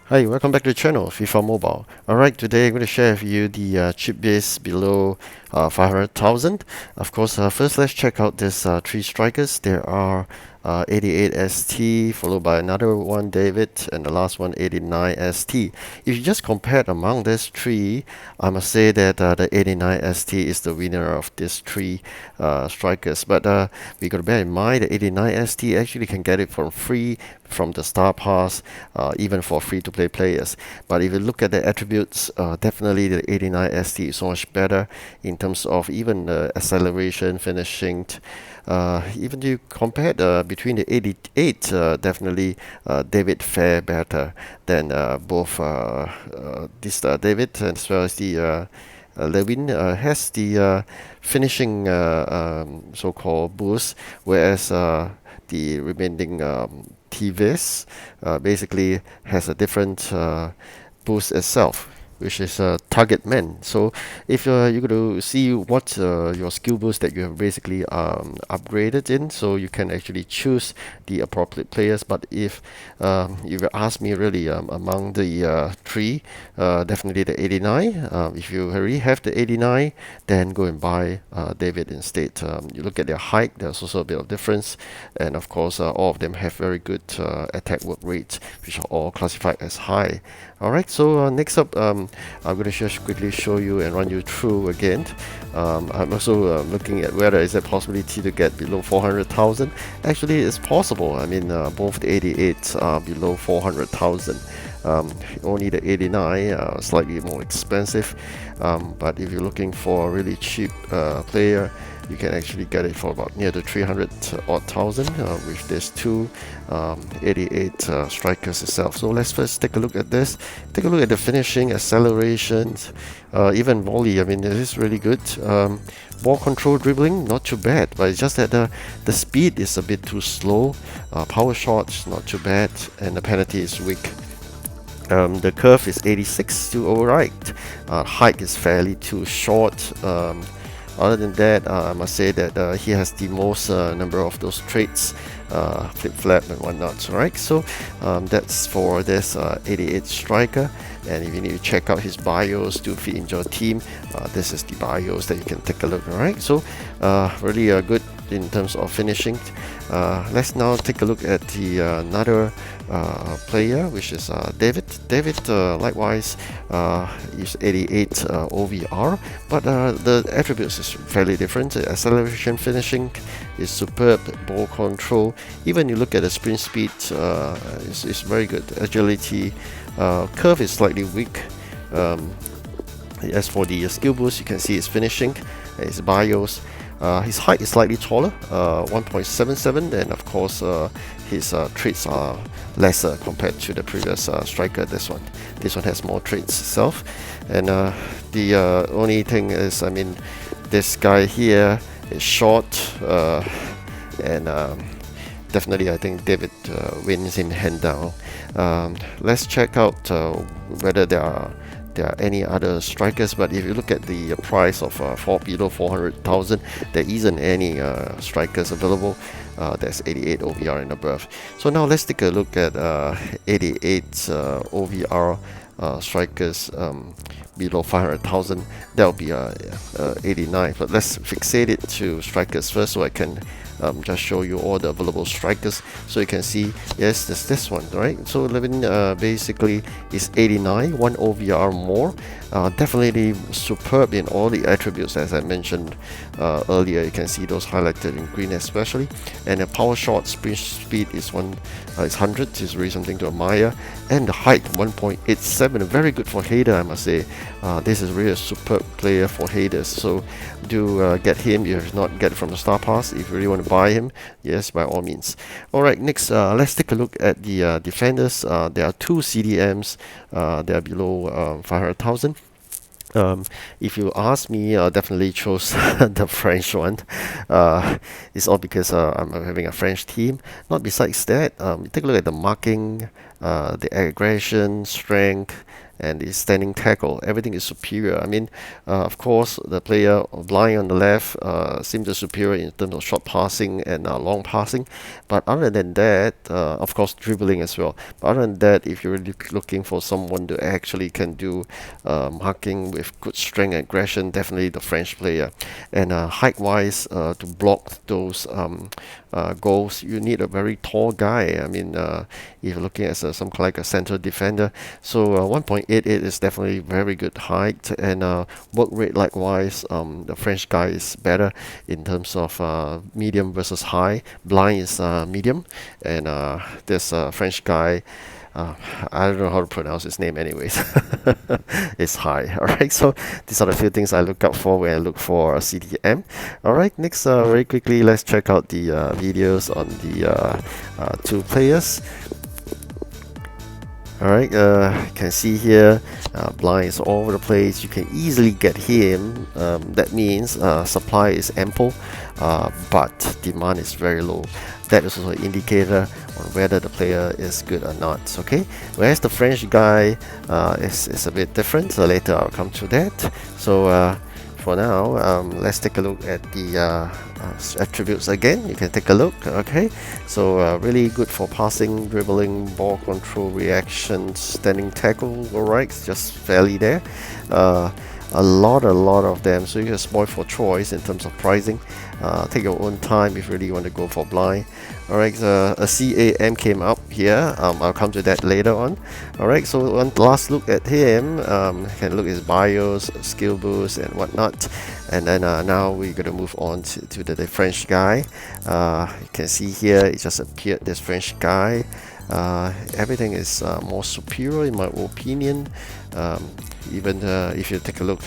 Hi, welcome back to the channel, FIFA Mobile. Alright, today I'm going to share with you the chip base below 500,000. Of course, first let's check out this three strikers. There are 88 ST, followed by another one David, and the last one 89 ST. If you just compare among these three, I must say that the 89 ST is the winner of these three strikers. But we got to bear in mind that 89 ST actually can get it for free from the Star Pass, even for free-to-play players. But if you look at the attributes, definitely the 89 ST is so much better in terms of even acceleration, finishing. Even you compare between the 88, definitely David fare better than both this David as well as the Levin has the finishing so-called boost, whereas the remaining TVS basically has a different boost itself, which is target man. So if you're going to see what your skill boost that you have basically upgraded in, so you can actually choose the appropriate players. But if you ask me really among the three, definitely the 89. If you already have the 89, then go and buy David instead. You look at their height, there's also a bit of difference, and of course all of them have very good attack work rates, which are all classified as high. Alright, so next up, I'm going to just quickly show you and run you through again. I'm also looking at whether is there possibility to get below 400,000. Actually, it's possible. I mean, both the 88 are below 400,000. Only the 89 slightly more expensive. But if you're looking for a really cheap player, you can actually get it for about near to 300 odd thousand with these two 88 strikers itself. So let's first take a look at this. Take a look at the finishing, accelerations, even volley. I mean, this is really good. Ball control, dribbling, not too bad, but it's just that the speed is a bit too slow. Power shots, not too bad, and the penalty is weak. The curve is 86, still alright. Height is fairly too short. Other than that, I must say that he has the most number of those traits, flip-flap and whatnot. Alright, so that's for this 88 striker. And if you need to check out his bios to fit into your team, this is the bios that you can take a look. Alright, so really good in terms of finishing. Let's now take a look at the another player, which is David. David likewise is 88 OVR, but the attributes is fairly different. Acceleration, finishing is superb. Ball control, even you look at the sprint speed, is very good. Agility, curve is slightly weak. As for the skill boost, you can see his finishing, his bios. His height is slightly taller, 1.77, and of course his traits are lesser compared to the previous striker. This one has more traits itself, and the only thing is, I mean, this guy here is short, and definitely I think David wins him hand down. Let's check out whether there are any other strikers, but if you look at the price of below 400,000, there isn't any strikers available. That's 88 OVR and above. So now let's take a look at 88 OVR strikers below 500,000. That'll be 89. But let's fixate it to strikers first, so I can just show you all the available strikers, so you can see. Yes, there's this one, right? So 11 basically is 89, 1 OVR more. Definitely superb in all the attributes, as I mentioned earlier. You can see those highlighted in green especially, and the power shot, sprint speed is 100, is really something to admire, and the height 1.87, very good for Hader, I must say. This is really a superb player for Haders, so do get him if you not get it from the Star Pass. If you really want to buy him, yes, by all means. Alright, next let's take a look at the defenders. There are two CDMs, they are below 500,000. If you ask me, definitely chose the French one. It's all because I'm having a French team. Not besides that, take a look at the marking, the aggression, strength, and the standing tackle, everything is superior. I mean, of course, the player blind on the left seems superior in terms of short passing and long passing. But other than that, of course, dribbling as well. But other than that, if you're really looking for someone to actually can do marking with good strength and aggression, definitely the French player. And height-wise, to block those goals, you need a very tall guy. I mean, if you're looking at some like a central defender, so 1.88 is definitely very good height, and work rate likewise. The French guy is better in terms of medium versus high. Blind is medium, and this French guy. Uh, I don't know how to pronounce his name anyways. It's high. Alright, so these are the few things I look out for when I look for a CDM. Alright, next very quickly let's check out the videos on the two players. Alright, you can see here blind is all over the place. You can easily get him. That means supply is ample, but demand is very low. That is also an indicator on whether the player is good or not. Okay, whereas the French guy is a bit different. So later I'll come to that. So for now, let's take a look at the attributes again. You can take a look. Okay, so really good for passing, dribbling, ball control, reaction, standing tackle. Alright, just fairly there. A lot of them, so you can spoil for choice in terms of pricing. Take your own time if you really want to go for blind. Alright, a CAM came up here. I'll come to that later on. Alright, so one last look at him. Can look at his bios, skill boost, and whatnot. And then now we're going to move on to the French guy. You can see here, it just appeared, this French guy. Everything is more superior in my opinion. Even if you take a look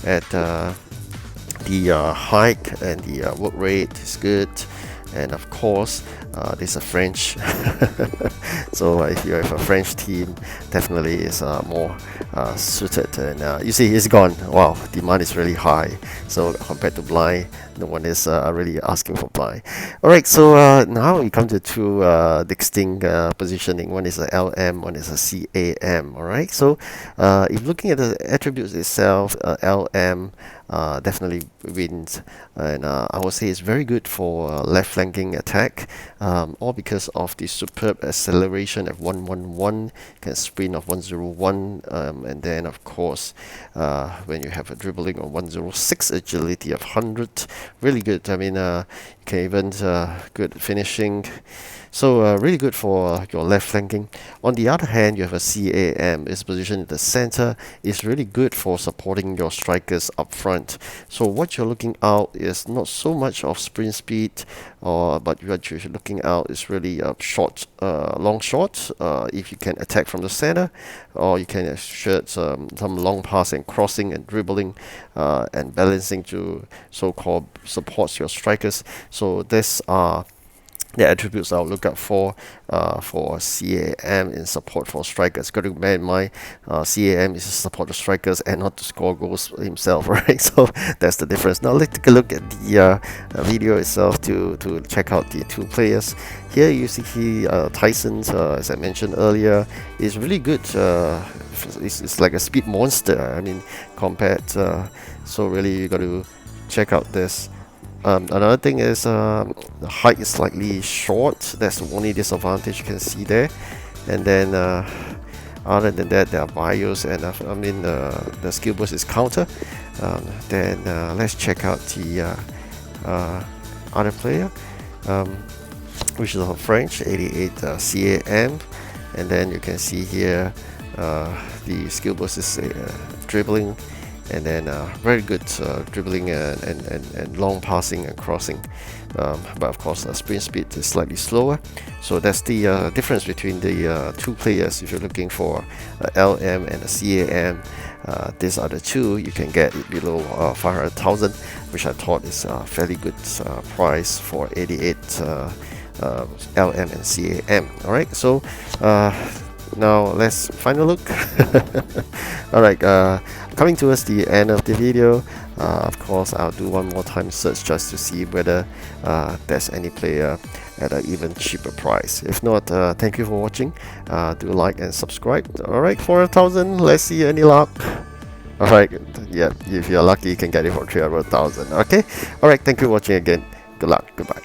at the height and the work rate is good, and of course this is a French. So if you have a French team, definitely is more suited. And you see he's gone. Wow, demand is really high, so compared to blind, no one is really asking for blind. Alright, so now we come to two distinct positioning. One is a LM, one is a CAM. Alright, so if looking at the attributes itself, LM definitely wins, and I would say it's very good for left flanking attack, all because of the superb acceleration at 111, can sprint of 101, and then of course when you have a dribbling of 106, agility of 100, really good. I mean, you can even good finishing. So really good for your left flanking. On the other hand, you have a CAM. It's positioned in the center. It's really good for supporting your strikers up front. So what you're looking out is not so much of sprint speed, but what you're looking out is really short, long shots. If you can attack from the center, or you can assert some long pass and crossing and dribbling and balancing to so-called supports your strikers. So this are the attributes I'll look out for CAM in support for strikers. Got to bear in mind, CAM is to support the strikers and not to score goals himself, right? So that's the difference. Now let's take a look at the video itself to check out the two players. Here you see Tyson, as I mentioned earlier, is really good. It's like a speed monster. I mean, compared. So really, you got to check out this. Another thing is the height is slightly short. That's the only disadvantage you can see there. And then other than that, there are bios, and I mean the skill boost is counter. Then let's check out the other player, which is a French 88 CAM. And then you can see here the skill boost is dribbling, and then very good dribbling and long passing and crossing, but of course sprint speed is slightly slower. So that's the difference between the two players. If you're looking for a LM and a CAM, these are the two you can get below 500,000, which I thought is a fairly good price for 88 LM and CAM. Alright, so now let's find a look. Alright, coming towards the end of the video, of course I'll do one more time search just to see whether there's any player at an even cheaper price. If not, thank you for watching. Do like and subscribe. Alright, for 1,000, let's see any luck. Alright, yeah, if you're lucky you can get it for 300,000. Okay, alright, thank you for watching again. Good luck, goodbye.